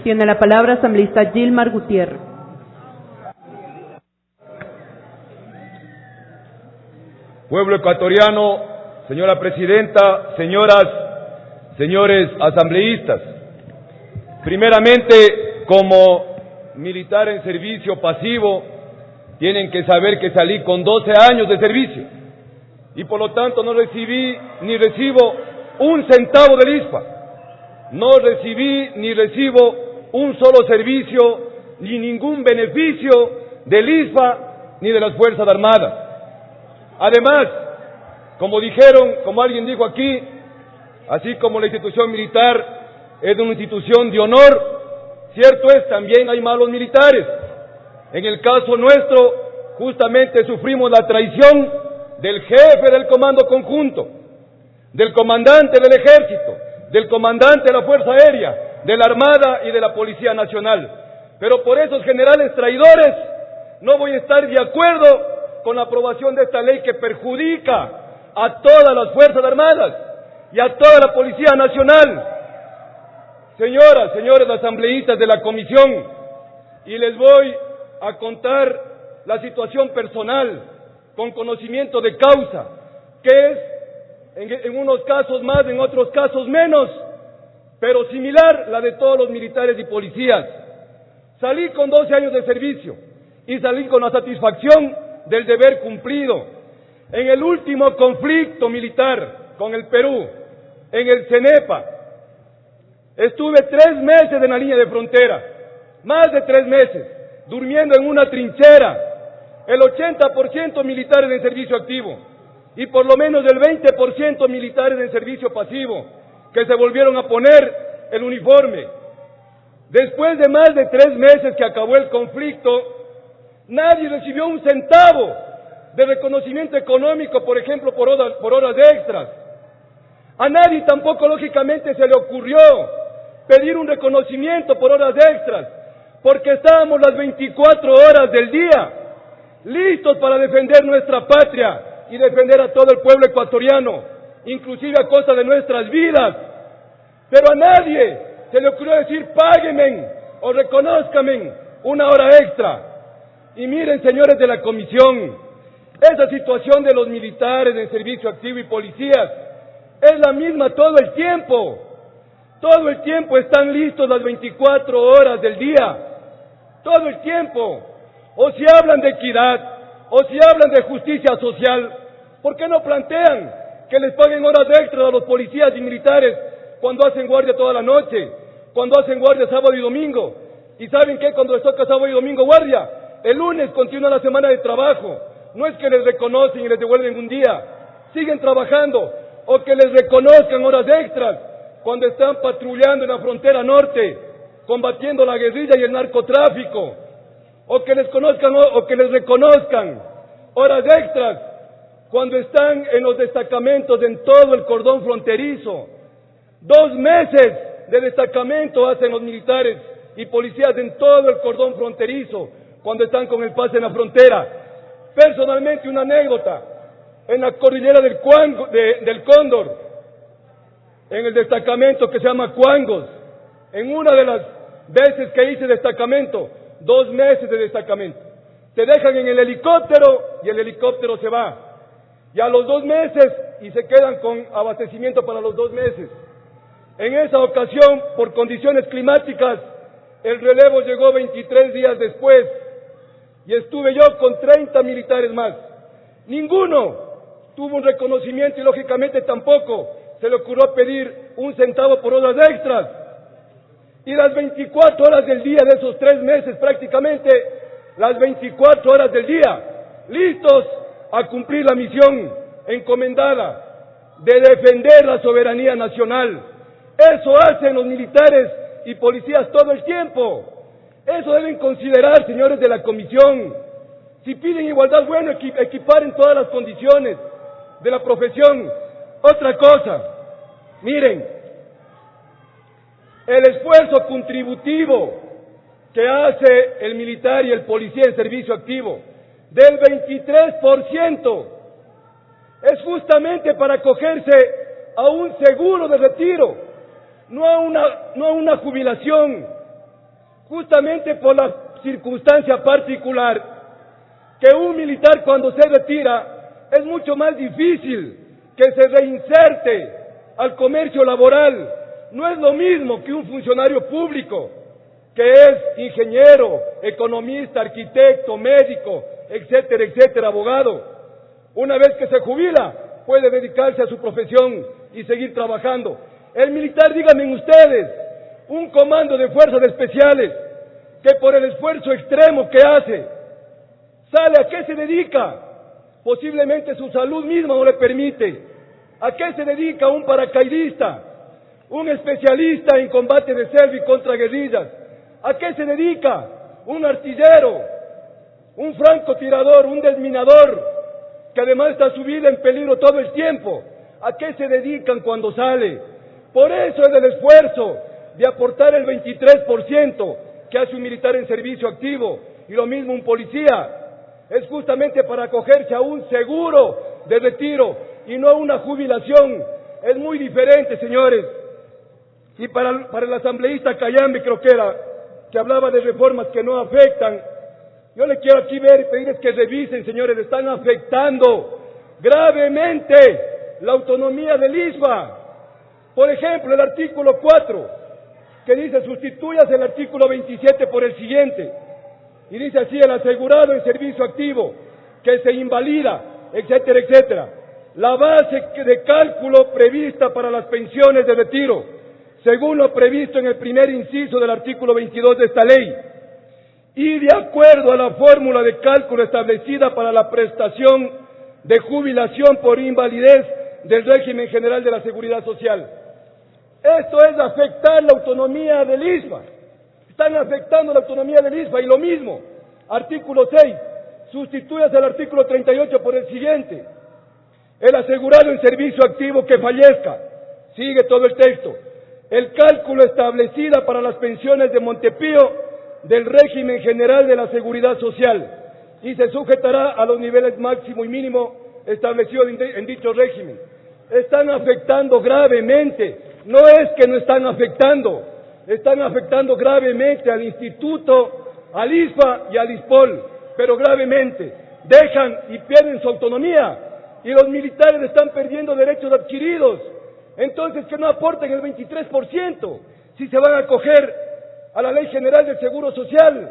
Tiene la palabra asambleísta Gilmar Gutiérrez. Pueblo ecuatoriano, señora presidenta, señoras, señores asambleístas, primeramente, como militar en servicio pasivo, tienen que saber que salí con 12 años de servicio y por lo tanto no recibí ni recibo un centavo del ISPA, no recibí ni recibo un solo servicio ni ningún beneficio del ISPA ni de las Fuerzas Armadas. Además, como dijeron, como alguien dijo aquí, así como la institución militar es una institución de honor, cierto es, también hay malos militares. En el caso nuestro, justamente sufrimos la traición del jefe del Comando Conjunto, del comandante del Ejército, del comandante de la Fuerza Aérea, de la Armada y de la Policía Nacional. Pero por esos generales traidores no voy a estar de acuerdo con la aprobación de esta ley que perjudica a todas las Fuerzas Armadas y a toda la Policía Nacional. Señoras, señores asambleístas de la comisión, y les voy a contar la situación personal con conocimiento de causa, que es en unos casos más, en otros casos menos, pero similar la de todos los militares y policías. Salí con 12 años de servicio y salí con la satisfacción del deber cumplido. En el último conflicto militar con el Perú, en el CENEPA, estuve 3 meses en la línea de frontera, más de 3 meses, durmiendo en una trinchera, el 80% militares en servicio activo y por lo menos el 20% militares en servicio pasivo, que se volvieron a poner el uniforme. Después de más de 3 meses que acabó el conflicto, nadie recibió un centavo de reconocimiento económico, por ejemplo, por horas extras. A nadie tampoco, lógicamente, se le ocurrió pedir un reconocimiento por horas extras, porque estábamos las 24 horas del día listos para defender nuestra patria y defender a todo el pueblo ecuatoriano, inclusive a costa de nuestras vidas. Pero a nadie se le ocurrió decir, páguenme o reconózcanme una hora extra. Y miren, señores de la comisión, esa situación de los militares en servicio activo y policías es la misma todo el tiempo. Todo el tiempo están listos las 24 horas del día. Todo el tiempo. O si hablan de equidad, o si hablan de justicia social, ¿por qué no plantean que les paguen horas extras a los policías y militares cuando hacen guardia toda la noche, cuando hacen guardia sábado y domingo? ¿Y saben qué? Cuando les toca sábado y domingo guardia, el lunes continúa la semana de trabajo. No es que les reconocen y les devuelven un día, siguen trabajando. O que les reconozcan horas extras cuando están patrullando en la frontera norte, combatiendo la guerrilla y el narcotráfico. O que les reconozcan horas extras cuando están en los destacamentos en todo el cordón fronterizo. 2 meses de destacamento hacen los militares y policías en todo el cordón fronterizo cuando están con el pase en la frontera. Personalmente, una anécdota, en la cordillera del Cóndor, en el destacamento que se llama Cuangos, en una de las veces que hice destacamento, 2 meses de destacamento, te dejan en el helicóptero y el helicóptero se va, y a los 2 meses y se quedan con abastecimiento para los 2 meses. En esa ocasión, por condiciones climáticas, el relevo llegó 23 días después y estuve yo con 30 militares más. Ninguno tuvo un reconocimiento y lógicamente tampoco se le ocurrió pedir un centavo por horas extras. Y las 24 horas del día de esos 3 meses, prácticamente las 24 horas del día, listos a cumplir la misión encomendada de defender la soberanía nacional. Eso hacen los militares y policías todo el tiempo. Eso deben considerar, señores de la comisión. Si piden igualdad, bueno, equiparen todas las condiciones de la profesión. Otra cosa, miren, el esfuerzo contributivo que hace el militar y el policía en servicio activo, del 23%, es justamente para acogerse a un seguro de retiro, no a una jubilación. justamente por la circunstancia particular que un militar cuando se retira es mucho más difícil que se reinserte al comercio laboral. No es lo mismo que un funcionario público, que es ingeniero, economista, arquitecto, médico, etcétera, etcétera, abogado. Una vez que se jubila, puede dedicarse a su profesión y seguir trabajando. El militar, díganme ustedes, un comando de fuerzas especiales que por el esfuerzo extremo que hace, sale, ¿a qué se dedica? Posiblemente su salud misma no le permite. ¿A qué se dedica un paracaidista? Un especialista en combate de selva y contra guerrillas. ¿A qué se dedica? Un artillero, un francotirador, un desminador, que además está su vida en peligro todo el tiempo. ¿A qué se dedican cuando sale? Por eso es el esfuerzo de aportar el 23% que hace un militar en servicio activo, y lo mismo un policía. Es justamente para acogerse a un seguro de retiro y no a una jubilación. Es muy diferente, señores. Y para el asambleísta Cayambe, creo que era, que hablaba de reformas que no afectan, yo le quiero aquí ver y pedirles que revisen, señores, están afectando gravemente la autonomía del ISFA. Por ejemplo, el artículo 4, que dice: sustituyas el artículo 27 por el siguiente. Y dice así: el asegurado en servicio activo, que se invalida, etcétera, etcétera. La base de cálculo prevista para las pensiones de retiro, según lo previsto en el primer inciso del artículo 22 de esta ley, y de acuerdo a la fórmula de cálculo establecida para la prestación de jubilación por invalidez del régimen general de la Seguridad Social. Esto es afectar la autonomía del ISFA. Están afectando la autonomía del ISFA. Y lo mismo, artículo 6, sustituyas el artículo 38 por el siguiente: el asegurado en servicio activo que fallezca, sigue todo el texto, el cálculo establecida para las pensiones de Montepío del régimen general de la Seguridad Social, y se sujetará a los niveles máximo y mínimo establecidos en dicho régimen. Están afectando gravemente, no es que no están afectando gravemente al instituto, al ISFA y al ISPOL, pero gravemente. Dejan y pierden su autonomía, y los militares están perdiendo derechos adquiridos. Entonces, que no aporten el 23%, si se van a acoger a la Ley General del Seguro Social.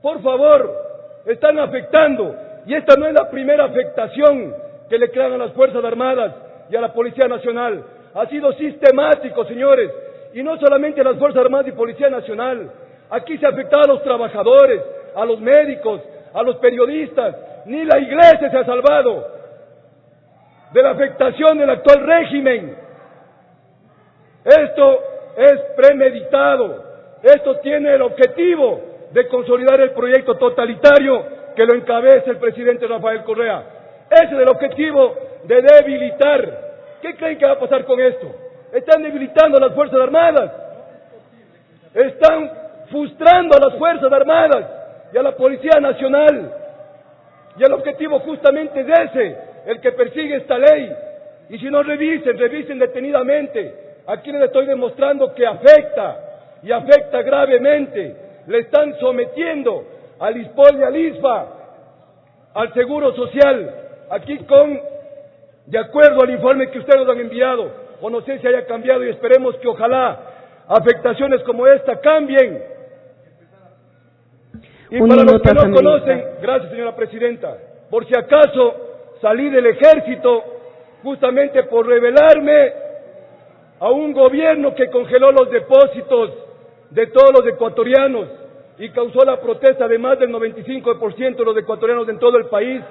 Por favor, están afectando, y esta no es la primera afectación que le crean a las Fuerzas Armadas y a la Policía Nacional. Ha sido sistemático, señores, y no solamente a las Fuerzas Armadas y Policía Nacional. Aquí se ha afectado a los trabajadores, a los médicos, a los periodistas. Ni la Iglesia se ha salvado de la afectación del actual régimen. Esto es premeditado. Esto tiene el objetivo de consolidar el proyecto totalitario que lo encabeza el presidente Rafael Correa. Ese es el objetivo, de debilitar. ¿Qué creen que va a pasar con esto? Están debilitando a las Fuerzas Armadas. Están frustrando a las Fuerzas Armadas y a la Policía Nacional. Y el objetivo justamente es ese, el que persigue esta ley. Y si no, revisen detenidamente. Aquí les estoy demostrando que afecta, y afecta gravemente. Le están sometiendo al ISPOL y al ISFA, al Seguro Social, aquí de acuerdo al informe que ustedes nos han enviado, o no sé si haya cambiado, y esperemos que ojalá afectaciones como esta cambien. Y para los que no conocen, gracias señora presidenta, por si acaso salí del ejército justamente por rebelarme a un gobierno que congeló los depósitos de todos los ecuatorianos y causó la protesta de más del 95% de los ecuatorianos en todo el país,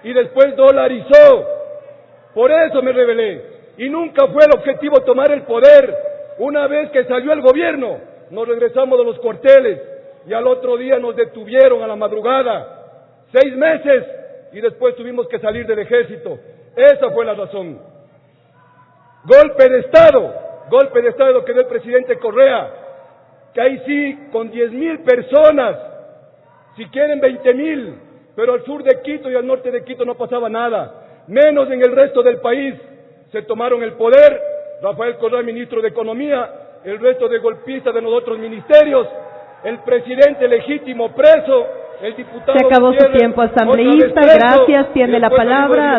y después dolarizó. Por eso me rebelé, y nunca fue el objetivo tomar el poder. Una vez que salió el gobierno, nos regresamos de los cuarteles, y al otro día nos detuvieron a la madrugada, 6 meses, y después tuvimos que salir del ejército. Esa fue la razón. Golpe de Estado lo que dio el presidente Correa, que ahí sí, con 10,000 personas, si quieren 20,000, pero al sur de Quito y al norte de Quito no pasaba nada, menos en el resto del país. Se tomaron el poder, Rafael Correa, ministro de Economía, el resto de golpistas de los otros ministerios, el presidente legítimo preso, el diputado Se acabó su Gutiérrez, tiempo, otra vez asambleísta. preso, Gracias. y Tiene la después venimos palabra.